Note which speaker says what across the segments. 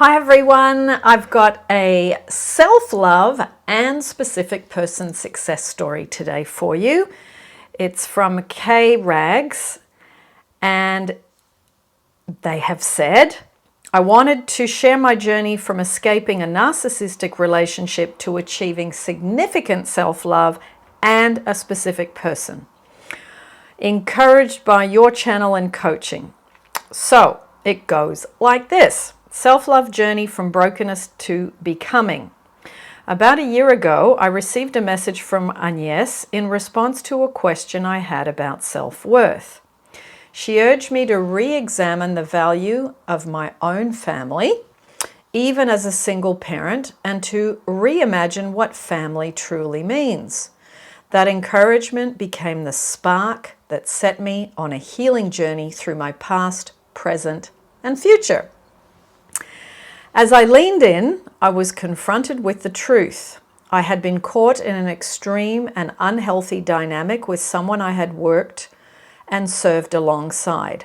Speaker 1: Hi everyone, I've got a self-love and specific person success story today for you. It's from K Rags and they have said, I wanted to share my journey from escaping a narcissistic relationship to achieving significant self-love and a specific person. Encouraged by your channel and coaching. So it goes like this. Self-love journey from brokenness to becoming. About a year ago, I received a message from Agnes in response to a question I had about self-worth. She urged me to re-examine the value of my own family, even as a single parent, and to reimagine what family truly means. That encouragement became the spark that set me on a healing journey through my past, present, and future. As I leaned in, I was confronted with the truth. I had been caught in an extreme and unhealthy dynamic with someone I had worked and served alongside,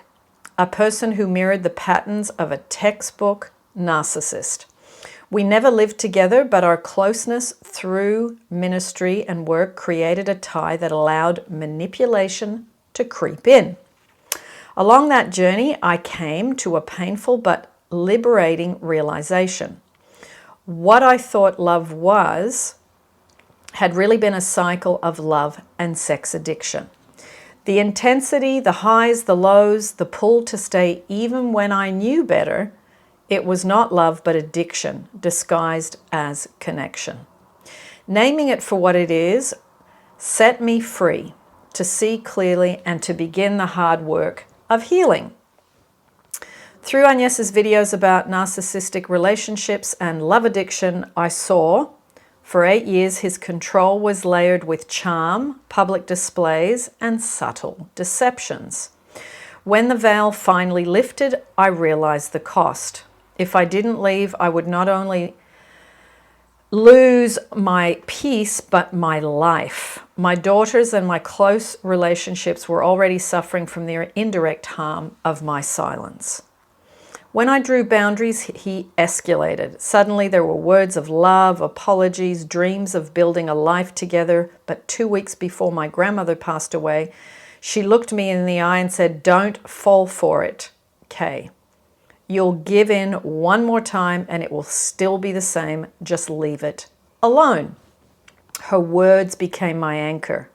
Speaker 1: a person who mirrored the patterns of a textbook narcissist. We never lived together, but our closeness through ministry and work created a tie that allowed manipulation to creep in. Along that journey, I came to a painful but liberating realization. What I thought love was had really been a cycle of love and sex addiction. The intensity, the highs, the lows, the pull to stay even when I knew better, it was not love but addiction disguised as connection. Naming it for what it is set me free to see clearly and to begin the hard work of healing. Through Agnes's videos about narcissistic relationships and love addiction, I saw, for 8 years, his control was layered with charm, public displays, and subtle deceptions. When the veil finally lifted, I realized the cost. If I didn't leave, I would not only lose my peace, but my life. My daughters and my close relationships were already suffering from the indirect harm of my silence. When I drew boundaries, he escalated. Suddenly there were words of love, apologies, dreams of building a life together. But 2 weeks before my grandmother passed away, she looked me in the eye and said, "Don't fall for it, Kay. You'll give in one more time and it will still be the same. Just leave it alone." Her words became my anchor.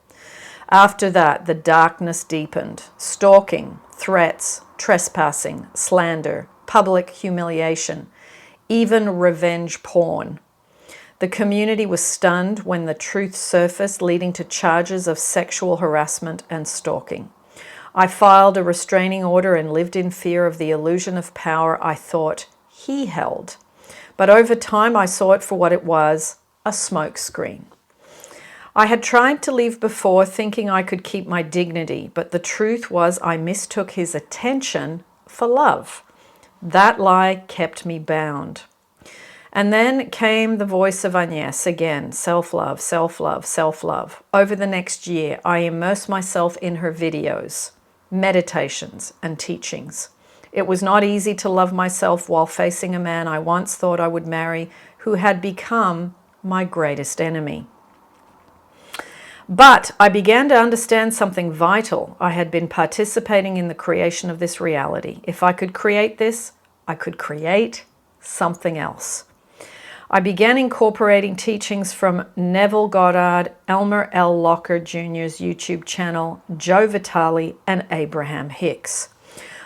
Speaker 1: After that, the darkness deepened. Stalking, threats, trespassing, slander, public humiliation, even revenge porn. The community was stunned when the truth surfaced, leading to charges of sexual harassment and stalking. I filed a restraining order and lived in fear of the illusion of power I thought he held. But over time, I saw it for what it was, a smokescreen. I had tried to leave before, thinking I could keep my dignity, but the truth was I mistook his attention for love. That lie kept me bound. And then came the voice of Agnes again, self-love, self-love, self-love. Over the next year, I immersed myself in her videos, meditations, and teachings. It was not easy to love myself while facing a man I once thought I would marry who had become my greatest enemy. But I began to understand something vital. I had been participating in the creation of this reality. If I could create this, I could create something else. I began incorporating teachings from Neville Goddard, Elmer L. Locker Jr.'s YouTube channel, Joe Vitale, and Abraham Hicks.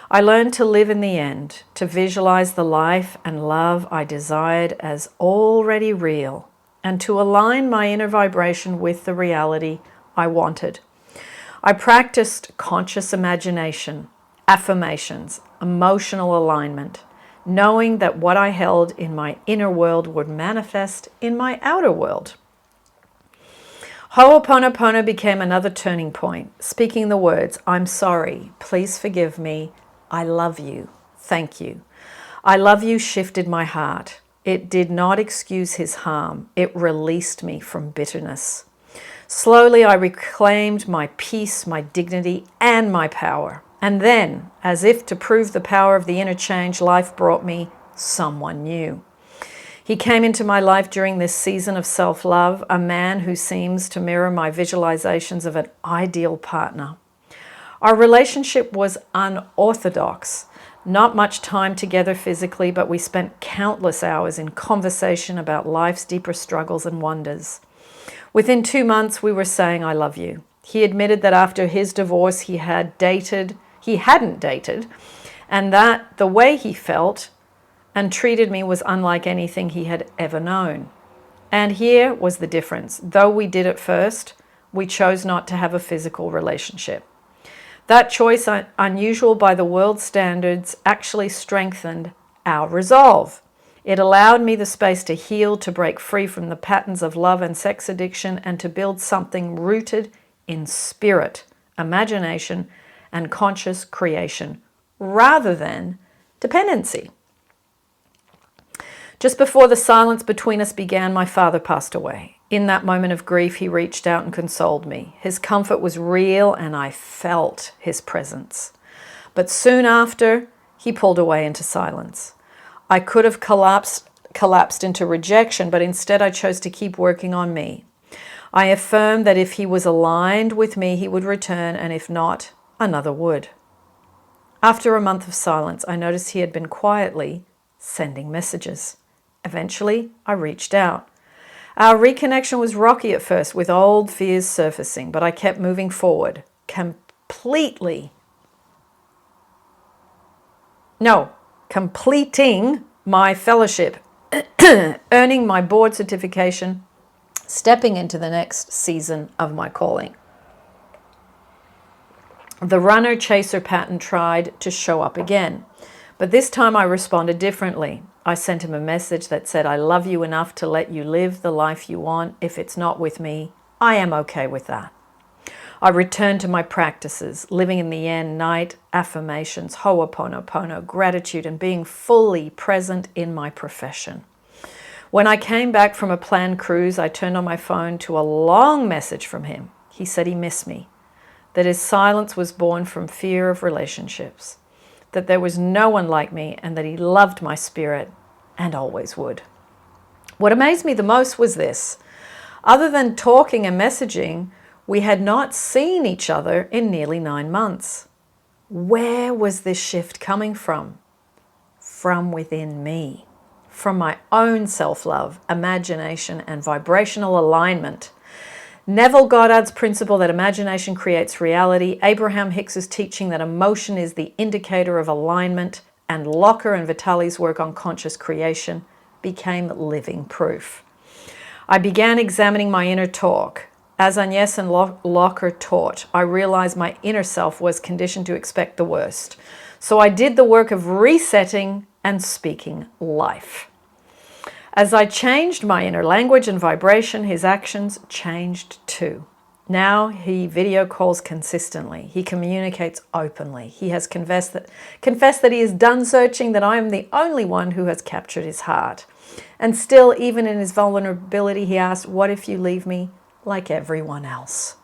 Speaker 1: I learned to live in the end, to visualize the life and love I desired as already real, and to align my inner vibration with the reality I wanted. I practiced conscious imagination, affirmations, emotional alignment, knowing that what I held in my inner world would manifest in my outer world. Ho'oponopono became another turning point, speaking the words, "I'm sorry, please forgive me, I love you, thank you." I love you shifted my heart. It did not excuse his harm. It released me from bitterness. Slowly, I reclaimed my peace, my dignity, and my power. And then, as if to prove the power of the inner change life brought me, someone new. He came into my life during this season of self-love, a man who seems to mirror my visualizations of an ideal partner. Our relationship was unorthodox. Not much time together physically, but we spent countless hours in conversation about life's deeper struggles and wonders. Within 2 months, we were saying, "I love you." He admitted that after his divorce, he hadn't dated, and that the way he felt and treated me was unlike anything he had ever known. And here was the difference. Though we did at first, we chose not to have a physical relationship. That choice, unusual by the world's standards, actually strengthened our resolve. It allowed me the space to heal, to break free from the patterns of love and sex addiction, and to build something rooted in spirit, imagination, and conscious creation, rather than dependency. Just before the silence between us began, my father passed away. In that moment of grief, he reached out and consoled me. His comfort was real, and I felt his presence. But soon after, he pulled away into silence. I could have collapsed into rejection, but instead I chose to keep working on me. I affirmed that if he was aligned with me, he would return, and if not, another would. After a month of silence, I noticed he had been quietly sending messages. Eventually, I reached out. Our reconnection was rocky at first, with old fears surfacing, but I kept moving forward, completing my fellowship, earning my board certification, stepping into the next season of my calling. The runner-chaser pattern tried to show up again, but this time I responded differently. I sent him a message that said, "I love you enough to let you live the life you want. If it's not with me, I am okay with that." I returned to my practices, living in the yen, night, affirmations, ho'oponopono, gratitude, and being fully present in my profession. When I came back from a planned cruise, I turned on my phone to a long message from him. He said he missed me, that his silence was born from fear of relationships, that there was no one like me, and that he loved my spirit and always would. What amazed me the most was this. Other than talking and messaging, we had not seen each other in nearly 9 months. Where was this shift coming from? From within me, from my own self-love, imagination, and vibrational alignment. Neville Goddard's principle that imagination creates reality, Abraham Hicks's teaching that emotion is the indicator of alignment, and Locker and Vitale's work on conscious creation became living proof. I began examining my inner talk. As Agnes and Locker taught, I realized my inner self was conditioned to expect the worst. So I did the work of resetting and speaking life. As I changed my inner language and vibration, his actions changed too. Now he video calls consistently. He communicates openly. He has confessed that he is done searching, that I am the only one who has captured his heart. And still, even in his vulnerability, he asks, "What if you leave me like everyone else?"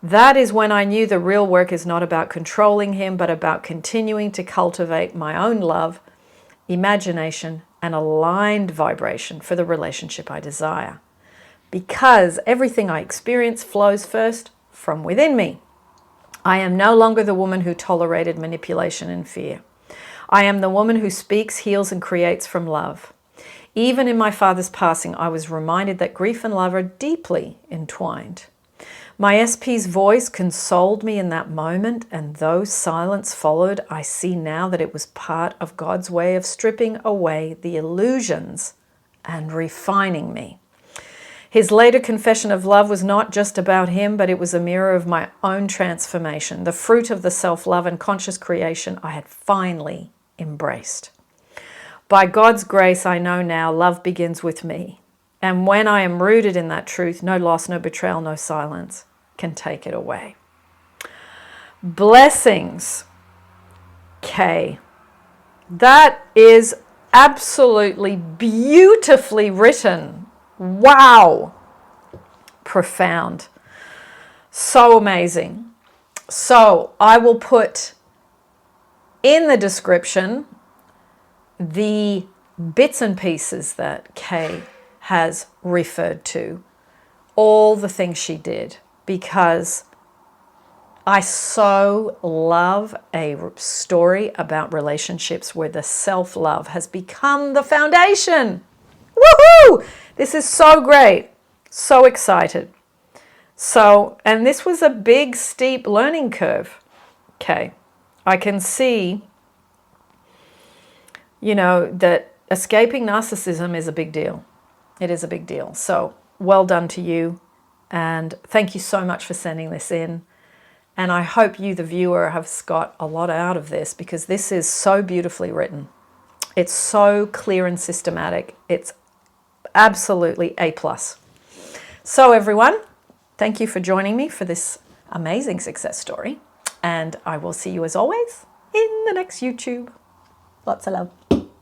Speaker 1: That is when I knew the real work is not about controlling him, but about continuing to cultivate my own love, imagination, and aligned vibration for the relationship I desire. Because everything I experience flows first from within me. I am no longer the woman who tolerated manipulation and fear. I am the woman who speaks, heals, and creates from love. Even in my father's passing, I was reminded that grief and love are deeply entwined. My SP's voice consoled me in that moment, and though silence followed, I see now that it was part of God's way of stripping away the illusions and refining me. His later confession of love was not just about him, but it was a mirror of my own transformation, the fruit of the self-love and conscious creation I had finally embraced. By God's grace, I know now love begins with me. And when I am rooted in that truth, no loss, no betrayal, no silence can take it away. Blessings. K. That is absolutely beautifully written. Wow. Profound. So amazing. So I will put in the description the bits and pieces that Kay has referred to, all the things she did, because I so love a story about relationships where the self-love has become the foundation. Woohoo! This is so great. So excited. So, and this was a big, steep learning curve. Okay. I can see, you know, that escaping narcissism is a big deal. It is a big deal. So, well done to you. And thank you so much for sending this in. And I hope you, the viewer, have got a lot out of this, because this is so beautifully written. It's so clear and systematic. It's absolutely A+. So everyone, thank you for joining me for this amazing success story. And I will see you as always in the next YouTube. Lots of love.